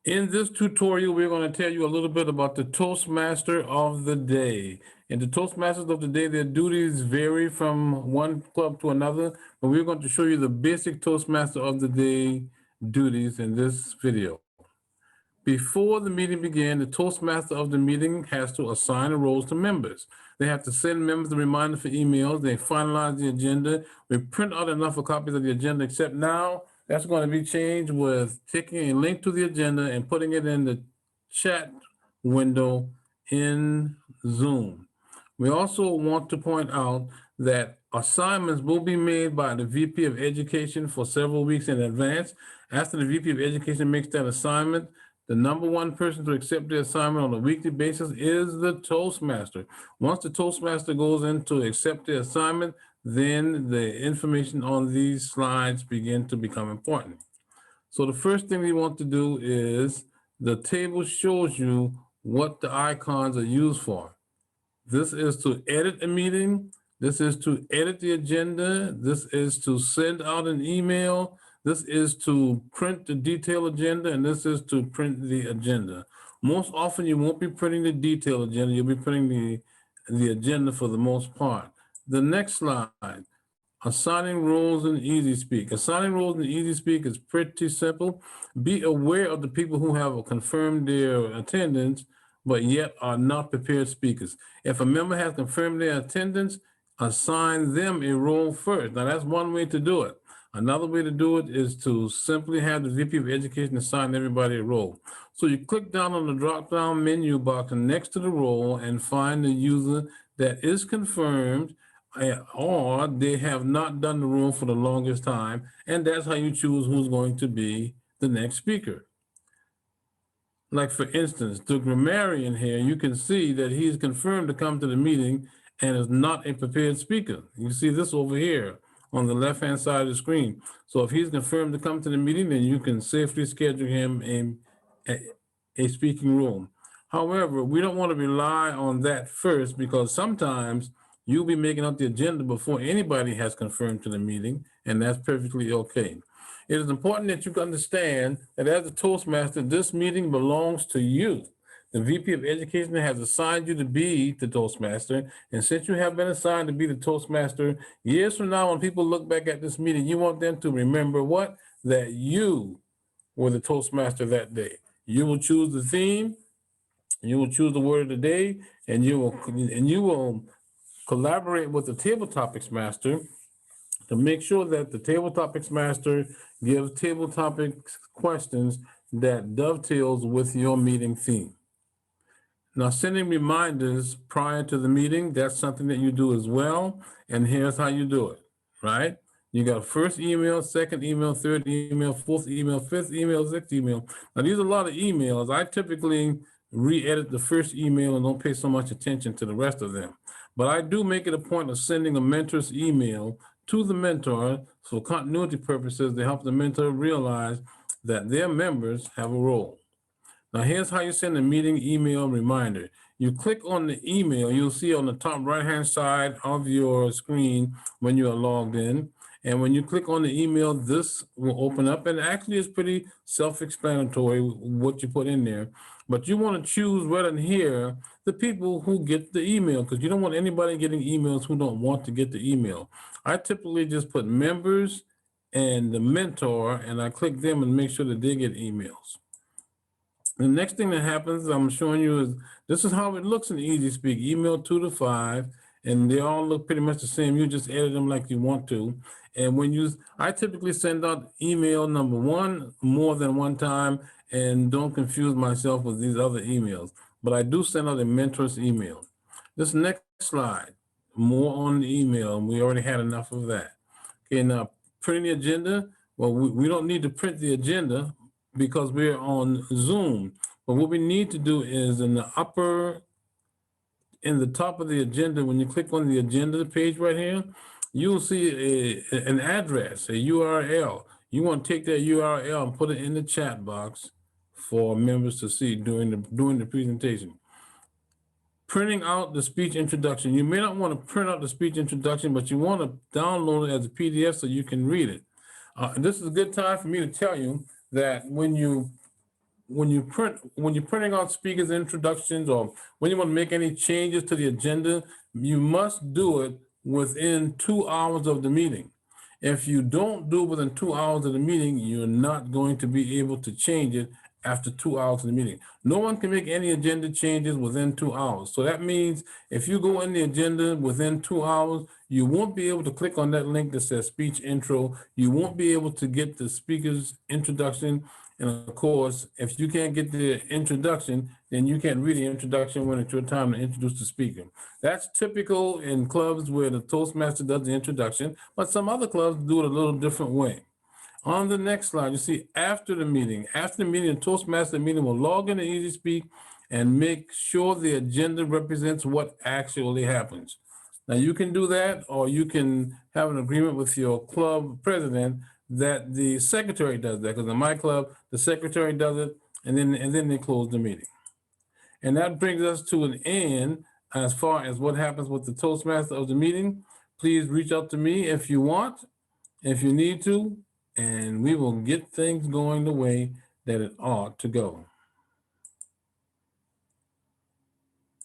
In this tutorial, we're going to tell you a little bit about the Toastmaster of the day. And the Toastmasters of the day, their duties vary from one club to another, but we're going to show you the basic Toastmaster of the day duties in this video. Before the meeting begins, the Toastmaster of the meeting has to assign the roles to members. They have to send members a reminder for emails. They finalize the agenda. We print out enough of copies of the agenda, except now that's going to be changed with taking a link to the agenda and putting it in the chat window in Zoom. We also want to point out that assignments will be made by the VP of Education for several weeks in advance. After the VP of Education makes that assignment, the number one person to accept the assignment on a weekly basis is the Toastmaster. Once the Toastmaster goes in to accept the assignment, then the information on these slides begin to become important. So the first thing we want to do is the table shows you what the icons are used for. This is to edit a meeting. This is to edit the agenda. This is to send out an email. This is to print the detailed agenda, and this is to print the agenda. Most often, you won't be printing the detailed agenda. You'll be printing the agenda for the most part. The next slide, assigning roles in Easy Speak. Assigning roles in Easy Speak is pretty simple. Be aware of the people who have confirmed their attendance, but yet are not prepared speakers. If a member has confirmed their attendance, assign them a role first. Now, that's one way to do it. Another way to do it is to simply have the VP of Education assign everybody a role. So you click down on the drop-down menu box next to the role and find the user that is confirmed, or they have not done the role for the longest time, and that's how you choose who's going to be the next speaker. Like, for instance, the grammarian here, you can see that he's confirmed to come to the meeting and is not a prepared speaker. You see this over here on the left-hand side of the screen. So if he's confirmed to come to the meeting, then you can safely schedule him a speaking role. However, we don't want to rely on that first, because sometimes you'll be making up the agenda before anybody has confirmed to the meeting, and that's perfectly okay. It is important that you understand that as a Toastmaster, this meeting belongs to you. The VP of Education has assigned you to be the Toastmaster, and since you have been assigned to be the Toastmaster, years from now, when people look back at this meeting, you want them to remember what? That you were the Toastmaster that day. You will choose the theme, you will choose the word of the day, and you will collaborate with the Table Topics Master to make sure that the Table Topics Master gives table topics questions that dovetails with your meeting theme. Now, sending reminders prior to the meeting, that's something that you do as well. And here's how you do it, right? You got first email, second email, third email, fourth email, fifth email, sixth email. Now, these are a lot of emails. I typically re-edit the first email and don't pay so much attention to the rest of them. But I do make it a point of sending a mentor's email to the mentor for continuity purposes to help the mentor realize that their members have a role. Now, here's how you send a meeting email reminder. You click on the email, you'll see on the top right-hand side of your screen when you are logged in. And when you click on the email, this will open up, and actually it's pretty self-explanatory what you put in there. But you want to choose right in here the people who get the email, because you don't want anybody getting emails who don't want to get the email. I typically just put members and the mentor, and I click them and make sure that they get emails. The next thing that happens, I'm showing you, is this is how it looks in Easy Speak. Email 2 to 5, and they all look pretty much the same. You just edit them like you want to. And I typically send out email number 1 more than one time, and don't confuse myself with these other emails. But I do send out a mentor's email. This next slide, more on the email, and we already had enough of that. Okay, now printing the agenda. Well, we don't need to print the agenda because we're on Zoom. But what we need to do is in the top of the agenda, when you click on the agenda page right here, you'll see an address, a URL. You want to take that URL and put it in the chat box for members to see during the presentation. Printing out the speech introduction. You may not want to print out the speech introduction, but you want to download it as a PDF so you can read it. This is a good time for me to tell you that when you when you're printing out speakers introductions, or when you want to make any changes to the agenda, you must do it within 2 hours of the meeting. If you don't do it within 2 hours of the meeting, you're not going to be able to change it after 2 hours of the meeting. No one can make any agenda changes within 2 hours. So that means if you go in the agenda within 2 hours, you won't be able to click on that link that says speech intro. You won't be able to get the speaker's introduction. And of course, if you can't get the introduction, then you can't read the introduction when it's your time to introduce the speaker. That's typical in clubs where the Toastmaster does the introduction, but some other clubs do it a little different way. On the next slide, you see after the meeting, the Toastmaster meeting will log into Easy Speak and make sure the agenda represents what actually happens. Now you can do that, or you can have an agreement with your club president that the secretary does that. Because in my club, the secretary does it, and then they close the meeting. And that brings us to an end as far as what happens with the Toastmaster of the meeting. Please reach out to me if you want, if you need to, and we will get things going the way that it ought to go.